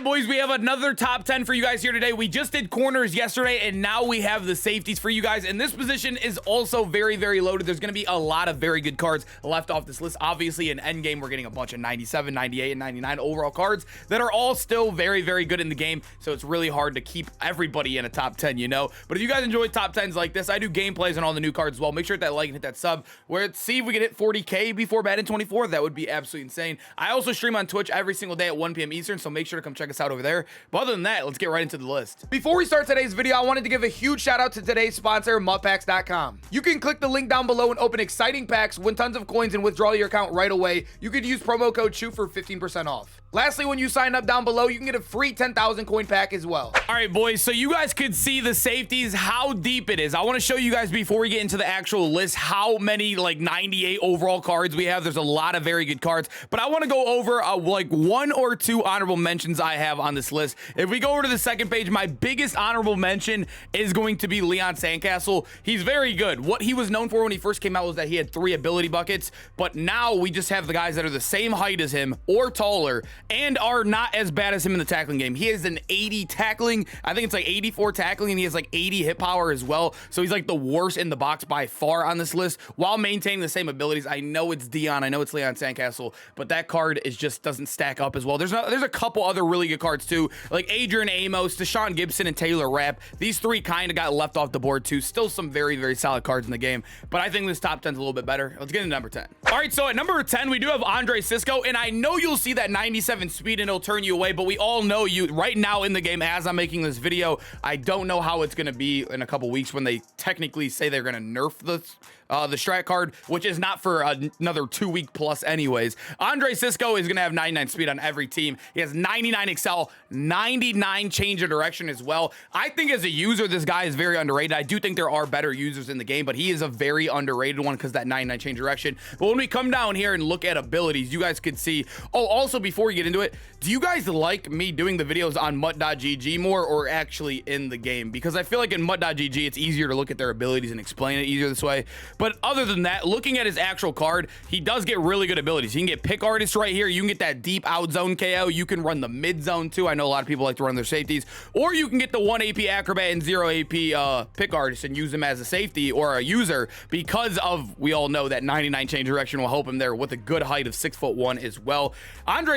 right, boys, we have another top 10 for you guys here today. We just did corners yesterday, and now we have the safeties for you guys. And this position is also very, very loaded. There's going to be a lot of very good cards left off this list. Obviously, in endgame, we're getting a bunch of 97, 98, and 99 overall cards that are all still very, very good in the game. So it's really hard to keep everybody in a top 10, you know? But if you guys enjoy top 10s like this, I do gameplays on all the new cards as well. Make sure to hit that like and hit that sub. Let's see if we can hit 40K before Madden 24. That would be absolutely insane. I also stream on Twitch every single day at 1 p.m. Eastern, so make sure to come check us out over there. But other than that, let's get right into the list. Before we start today's video, I wanted to give a huge shout out to today's sponsor, mutpacks.com. You can click the link down below and open exciting packs, win tons of coins, and withdraw your account right away. You could use promo code SHOOT for 15% off. Lastly, when you sign up down below, you can get a free 10,000 coin pack as well. All right, boys, so you guys could see the safeties, how deep it is. I want to show you guys before we get into the actual list how many like 98 overall cards we have. There's a lot of very good cards, but I want to go over like one or two honorable mentions I have on this list. If we go over to the second page, my biggest honorable mention is going to be Leon Sandcastle. He's very good. What he was known for when he first came out was that he had 3 ability buckets, but now we just have the guys that are the same height as him or taller and are not as bad as him in the tackling game. He has an 80 tackling. I think it's like 84 tackling, and he has like 80 hit power as well. So he's like the worst in the box by far on this list while maintaining the same abilities. I know it's Dion. I know it's Leon Sandcastle, but that card is just doesn't stack up as well. There's a couple other really good cards too, like Adrian Amos, Deshaun Gibson, and Taylor Rapp. These 3 kind of got left off the board too. Still some very, very solid cards in the game, but I think this top 10 is a little bit better. Let's get into number 10. All right, so at number 10, we do have Cisco, and I know you'll see that 97 speed and it'll turn you away, but we all know you right now in the game as I'm making this video. I don't know how it's going to be in a couple weeks when they technically say they're going to nerf the strat card, which is not for another 2 week plus anyways. Cisco is going to have 99 speed on every team. He has 99 excel, 99 change of direction as well. I think as a user, this guy is very underrated. I do think there are better users in the game, but he is a very underrated one because that 99 change of direction. But when we come down here and look at abilities, you guys could see. Oh, also before we get into it, do you guys like me doing the videos on mut.gg more or actually in the game? Because I feel like in mut.gg, it's easier to look at their abilities and explain it easier this way. But other than that, looking at his actual card, he does get really good abilities. You can get pick artist right here. You can get that deep out zone KO. You can run the mid zone too. I know a lot of people like to run their safeties. Or you can get the 1 AP acrobat and 0 AP pick artist and use him as a safety or a user because of, we all know that 99 change direction will help him there with a good height of 6'1" as well.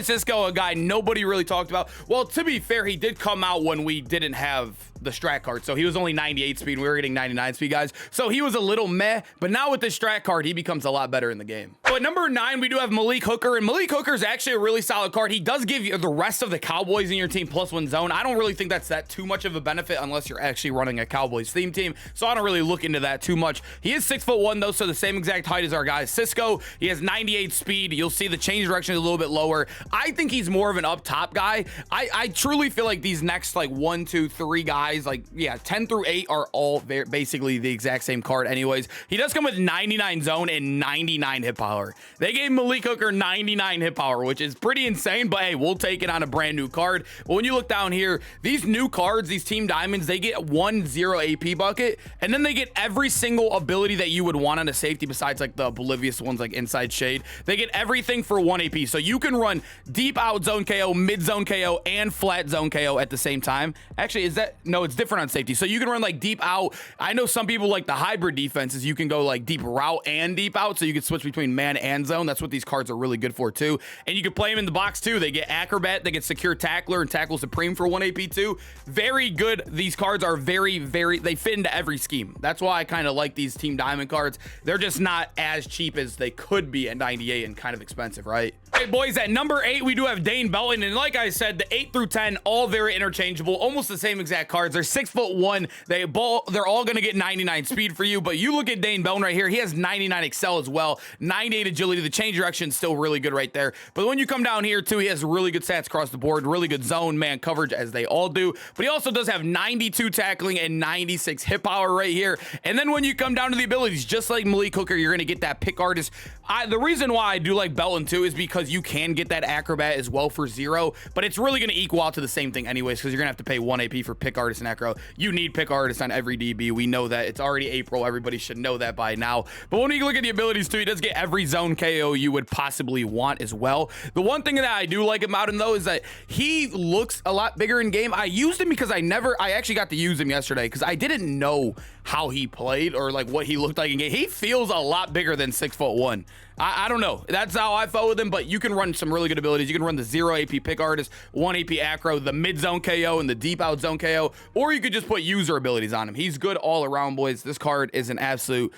Cisco, a guy nobody really talked about. Well, to be fair, he did come out when we didn't have the strat card, so he was only 98 speed. We were getting 99 speed, guys, so he was a little meh, but now with this strat card, he becomes a lot better in the game. So at number 9, we do have Malik Hooker, and Malik Hooker is actually a really solid card. He does give you the rest of the Cowboys in your team +1 zone. I don't really think that's that too much of a benefit unless you're actually running a Cowboys theme team, so I don't really look into that too much. He is 6'1" though, so the same exact height as our guy Cisco. He has 98 speed. You'll see the change direction is a little bit lower. I think he's more of an up top guy. I truly feel like these next like 1, 2, 3 guys, like, yeah, 10 through 8 are all basically the exact same card anyways. He does come with 99 zone and 99 hit power. They gave Malik Hooker 99 hit power, which is pretty insane, but hey, we'll take it on a brand new card. But when you look down here, these new cards, these team diamonds, they get 1 0 AP bucket, and then they get every single ability that you would want on a safety besides like the oblivious ones like inside shade. They get everything for 1 AP, so you can run deep out zone KO, mid zone KO, and flat zone KO at the same time. Actually, is that, no, it's different on safety. So you can run like deep out. I know some people like the hybrid defenses. You can go like deep route and deep out, so you can switch between man and zone. That's what these cards are really good for too. And you can play them in the box too. They get acrobat, they get secure tackler and tackle supreme for 1 AP too. Very good. These cards are very, they fit into every scheme. That's why I kind of like these team diamond cards. They're just not as cheap as they could be at 98 and kind of expensive, right? Hey boys, at number 8, we do have Dane Bowen, and like I said, the 8 through 10, all very interchangeable, almost the same exact cards. They're 6'1". They're all gonna get 99 speed for you, but you look at Dane Bowen right here, he has 99 excel as well, 98 agility. The change direction is still really good right there. But when you come down here too, he has really good stats across the board, really good zone man coverage as they all do, but he also does have 92 tackling and 96 hit power right here. And then when you come down to the abilities, just like Malik Hooker, you're gonna get that pick artist The reason why I do like Belton too is because you can get that acrobat as well for 0, but it's really going to equal out to the same thing anyways, because you're going to have to pay 1 AP for pick artist and acro. You need pick artist on every DB. We know that. It's already April. Everybody should know that by now. But when you look at the abilities too, he does get every zone KO you would possibly want as well. The one thing that I do like about him though is that he looks a lot bigger in game. I used him because I actually got to use him yesterday because I didn't know how he played or like what he looked like in game. He feels a lot bigger than 6'1". I don't know. That's how I felt with him, but you can run some really good abilities. You can run the 0 AP pick artist, 1 AP acro, the mid zone KO, and the deep out zone KO, or you could just put user abilities on him. He's good all around, boys. This card is an absolute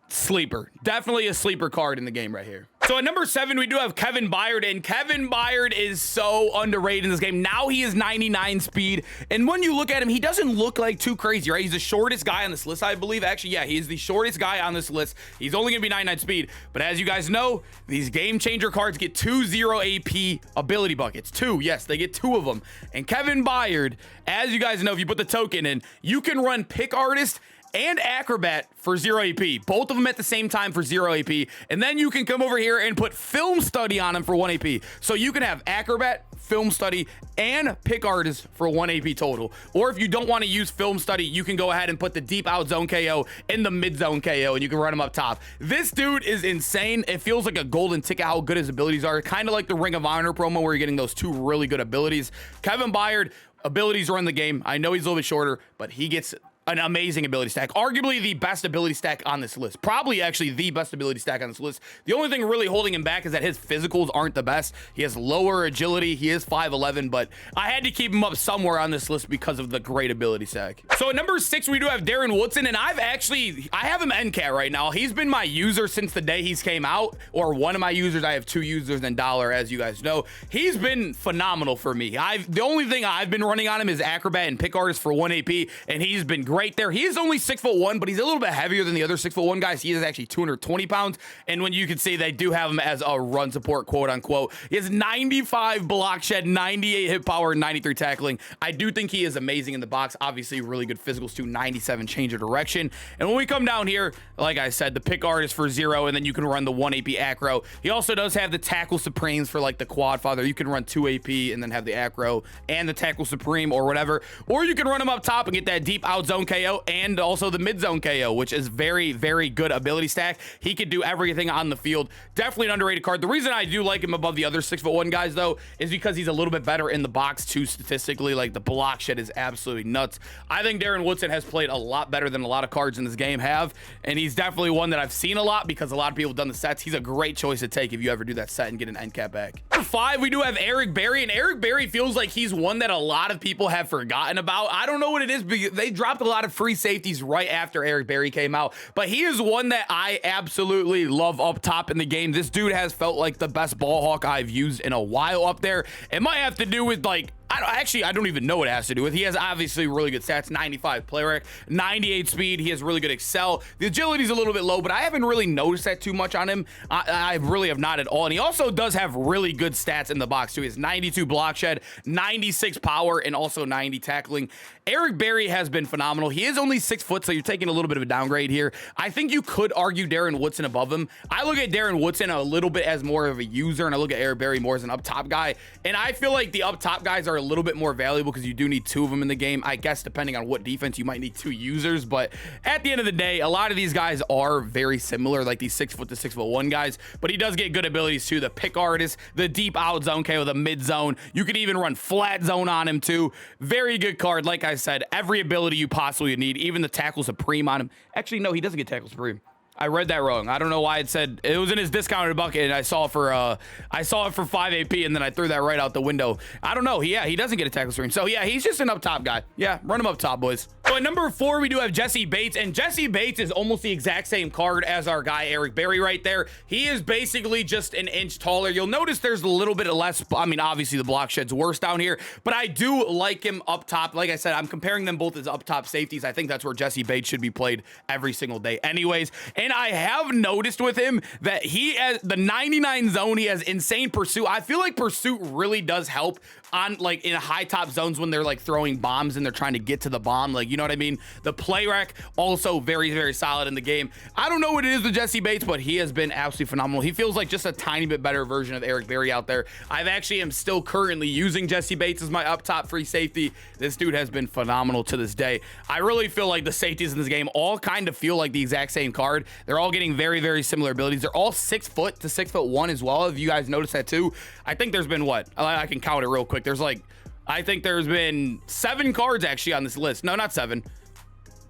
sleeper. Definitely a sleeper card in the game right here. So at number 7, we do have Kevin Byard, and Kevin Byard is so underrated in this game. Now he is 99 speed, and when you look at him, he doesn't look like too crazy, right? He's the shortest guy on this list, I believe. Actually, yeah, he's the shortest guy on this list. He's only gonna be 99 speed, but as you guys know, these game changer cards get 2 0 AP ability buckets. 2, yes, they get 2 of them. And Kevin Byard, as you guys know, if you put the token in, you can run pick artist and acrobat for 0 AP, both of them at the same time for 0 AP, and then you can come over here and put film study on them for 1 AP. So you can have acrobat, film study, and pick artist for 1 AP total. Or if you don't want to use film study, you can go ahead and put the deep out zone KO and the mid zone KO, and you can run them up top. This dude is insane. It feels like a golden ticket how good his abilities are, kind of like the Ring of Honor promo where you're getting those 2 really good abilities. Kevin Byard, abilities run the game. I know he's a little bit shorter, but he gets an amazing ability stack, arguably the best ability stack on this list, probably actually the best ability stack on this list. The only thing really holding him back is that his physicals aren't the best. He has lower agility. He is 5'11", but I had to keep him up somewhere on this list because of the great ability stack. So at number 6, we do have Darren Woodson, and I have him NCAT right now. He's been my user since the day he's came out, or one of my users. I have 2 users and Dollar, as you guys know. He's been phenomenal for me. The only thing I've been running on him is acrobat and pick artist for 1 AP, and he's been great there. He is only 6'1", but he's a little bit heavier than the other 6'1" guys. He is actually 220 pounds, and when you can see, they do have him as a run support, quote unquote. He has 95 block shed, 98 hit power, 93 tackling. I do think he is amazing in the box. Obviously, really good physicals too, 97 change of direction. And when we come down here, like I said, the pick artist for 0, and then you can run the 1 AP acro. He also does have the tackle supremes for like the quad father. You can run 2 AP and then have the acro and the tackle supreme or whatever, or you can run him up top and get that deep out zone KO and also the mid zone KO, which is very, very good ability stack. He could do everything on the field. Definitely an underrated card. The reason I do like him above the other 6'1" guys though is because he's a little bit better in the box too statistically. Like the block shed is absolutely nuts. I think Darren Woodson has played a lot better than a lot of cards in this game have, and he's definitely one that I've seen a lot because a lot of people have done the sets. He's a great choice to take if you ever do that set and get an end cap back. Number 5, we do have Eric Berry, and Eric Berry feels like he's one that a lot of people have forgotten about. I don't know what it is, because they dropped a lot of free safeties right after Eric Berry came out, but he is one that I absolutely love up top in the game. This dude has felt like the best ball hawk I've used in a while up there. It might have to do with like, I don't even know what it has to do with. He has obviously really good stats, 95 play rec, 98 speed. He has really good excel. The agility's a little bit low, but I haven't really noticed that too much on him. I really have not at all. And he also does have really good stats in the box too. He has 92 block shed, 96 power, and also 90 tackling. Eric Berry has been phenomenal. He is only 6 foot, so you're taking a little bit of a downgrade here. I think you could argue Darren Woodson above him. I look at Darren Woodson a little bit as more of a user, and I look at Eric Berry more as an up top guy. And I feel like the up top guys are a little bit more valuable because you do need 2 of them in the game. I guess depending on what defense, you might need 2 users, but at the end of the day, a lot of these guys are very similar, like these 6 foot to 6'1" guys, but he does get good abilities too. The pick artist, the deep out zone KO, the mid zone. You could even run flat zone on him too. Very good card. Like I said, every ability you possibly need, even the tackle supreme on him. Actually, no, he doesn't get tackle supreme. I read that wrong. I don't know why it said it was in his discounted bucket, and I saw it for 5 AP, and then I threw that right out the window. I don't know. He doesn't get a tackle stream. So yeah, he's just an up top guy. Yeah, run him up top, boys. So at number 4, we do have Jesse Bates, and Jesse Bates is almost the exact same card as our guy Eric Berry right there. He is basically just an inch taller. You'll notice there's a little bit of less. I mean, obviously the block shed's worse down here, but I do like him up top. Like I said, I'm comparing them both as up top safeties. I think that's where Jesse Bates should be played every single day anyways. And I have noticed with him that he has the 99 zone. He has insane pursuit. I feel like pursuit really does help on like in high top zones when they're like throwing bombs and they're trying to get to the bomb. Like, you know what what I mean? The play rec also very, very solid in the game. I don't know what it is with Jesse Bates, but he has been absolutely phenomenal. He feels like just a tiny bit better version of Eric Berry out there. I've actually am still currently using Jesse Bates as my up top free safety. This dude has been phenomenal to this day. I really feel like the safeties in this game all kind of feel like the exact same card. They're all getting very, very similar abilities. They're all 6 foot to 6'1" as well. If you guys noticed that too, I think there's been what? I can count it real quick. There's like, I think there's been 7 cards actually on this list. No, not 7.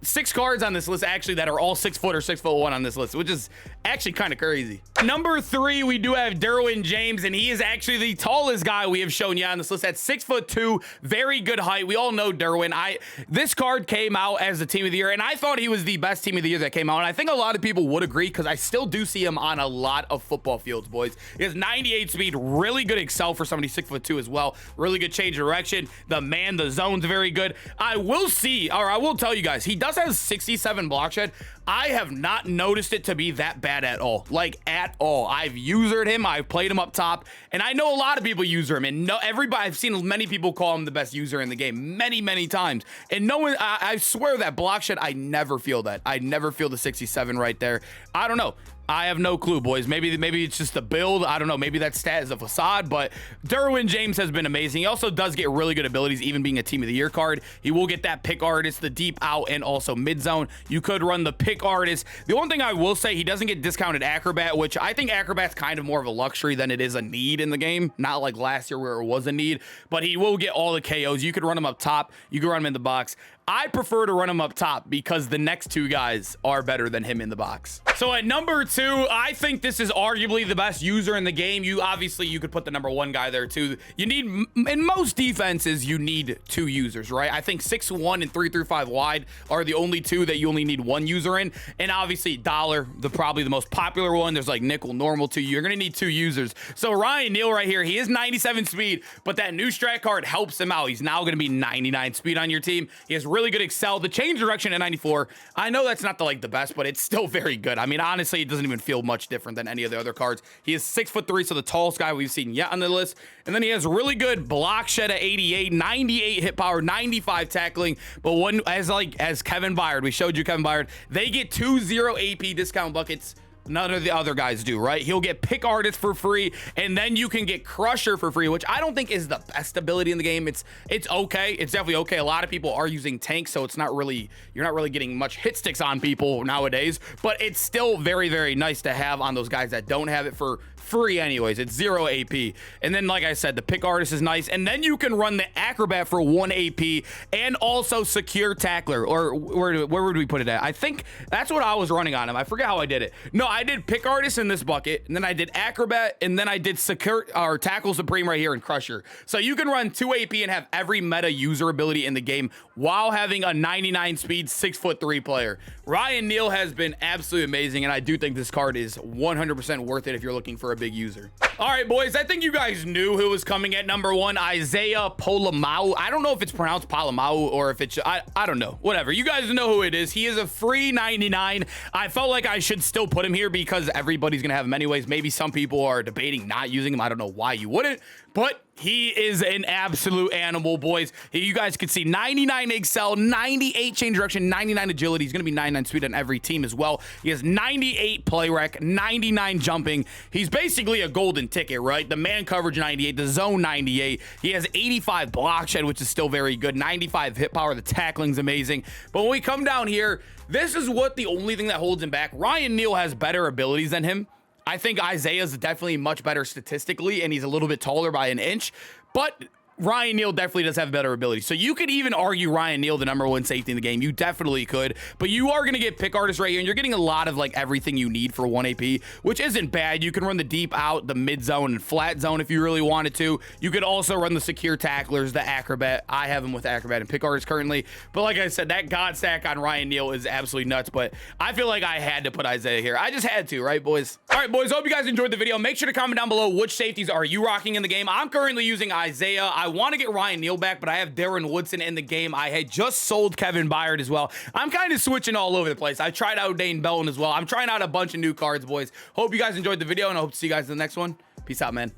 6 cards on this list actually that are all 6 foot or 6'1" on this list, which is actually kind of crazy. Number 3, we do have Darwin James, and he is actually the tallest guy we have shown you on this list at 6'2", very good height. We all know Darwin. This card came out as the team of the year, and I thought he was the best team of the year that came out, and I think a lot of people would agree because I still do see him on a lot of football fields, boys. He has 98 speed, really good excel for somebody 6'2" as well, really good change of direction. The zone's very good. I will tell you guys, he does have 67 block shed. I have not noticed it to be that bad at all, like at all. I've usered him, I've played him up top, and I know a lot of people user him, and I've seen many people call him the best user in the game many times, and no one, I swear that block shed, I never feel that. I never feel the 67 right there. I don't know. I have no clue, boys. Maybe it's just the build. I don't know. Maybe that stat is a facade, but Darwin James has been amazing. He also does get really good abilities, even being a team of the year card. He will get that pick artist, the deep out, and also mid zone. You could run the pick artist. The one thing I will say, he doesn't get discounted acrobat, which I think acrobat's kind of more of a luxury than it is a need in the game. Not like last year where it was a need, but he will get all the KOs. You could run him up top. You could run him in the box. I prefer to run him up top because the next 2 guys are better than him in the box. So at number 2, I think this is arguably the best user in the game. You could put the number 1 guy there too. You need, in most defenses, you need 2 users, right? I think 6'1" and 3-5 wide are the only 2 that you only need 1 user in. And obviously dollar, probably the most popular one. There's like nickel, normal too. You're gonna need 2 users. So Ryan Neal right here, he is 97 speed, but that new strat card helps him out. He's now gonna be 99 speed on your team. He has really good excel. The change direction at 94, I know that's not the best, but it's still very good. I mean, honestly, it doesn't even feel much different than any of the other cards. He is 6'3", so the tallest guy we've seen yet on the list. And then he has really good block shed at 88, 98 hit power, 95 tackling. But as Kevin Byard, we showed you Kevin Byard, they get 2 0 AP discount buckets. None of the other guys do, right? He'll get pick artist for free, and then you can get crusher for free, which I don't think is the best ability in the game. It's okay. It's definitely okay. A lot of people are using tank, so you're not really getting much hit sticks on people nowadays, but it's still very, very nice to have on those guys that don't have it for free anyways. It's 0 AP. And then, like I said, the pick artist is nice. And then you can run the acrobat for 1 AP and also secure tackler. Or where would we put it at? I think that's what I was running on him. I forget how I did it. No, I did pick artist in this bucket, and then I did acrobat, and then I did secure or tackle supreme right here in crusher. So you can run 2 AP and have every meta user ability in the game while having a 99 speed 6'3" player. Ryan Neal has been absolutely amazing, and I do think this card is 100% worth it if you're looking for a big user. All right, boys, I think you guys knew who was coming at number 1, Isaiah Polamalu. I don't know if it's pronounced Polamalu or if it's, I don't know, whatever. You guys know who it is. He is a free 99. I felt like I should still put him here because everybody's gonna have him anyways. Maybe some people are debating not using him. I don't know why you wouldn't, but he is an absolute animal, boys. You guys can see 99 excel, 98 change direction, 99 agility. He's going to be 99 speed on every team as well. He has 98 play rec, 99 jumping. He's basically a golden ticket, right? The man coverage 98, the zone 98. He has 85 block shed, which is still very good. 95 hit power. The tackling's amazing. But when we come down here, this is what the only thing that holds him back. Ryan Neal has better abilities than him. I think Isaiah's definitely much better statistically, and he's a little bit taller by an inch, but Ryan Neal definitely does have better ability. So you could even argue Ryan Neal the number 1 safety in the game. You definitely could, but you are going to get pick artist right here, and you're getting a lot of like everything you need for 1 AP, which isn't bad. You can run the deep out, the mid zone, and flat zone if you really wanted to. You could also run the secure tacklers, the acrobat. I have him with acrobat and pick artist currently, but like I said, that god stack on Ryan Neal is absolutely nuts, but I feel like I had to put Isaiah here. I just had to, right, boys? All right, boys, hope you guys enjoyed the video. Make sure to comment down below which safeties are you rocking in the game. I'm currently using Isaiah. I want to get Ryan Neal back, but I have Darren Woodson in the game. I had just sold Kevin Byard as well. I'm kind of switching all over the place. I tried out Dane Bowen as well. I'm trying out a bunch of new cards, boys. Hope you guys enjoyed the video, and I hope to see you guys in the next one. Peace out, man.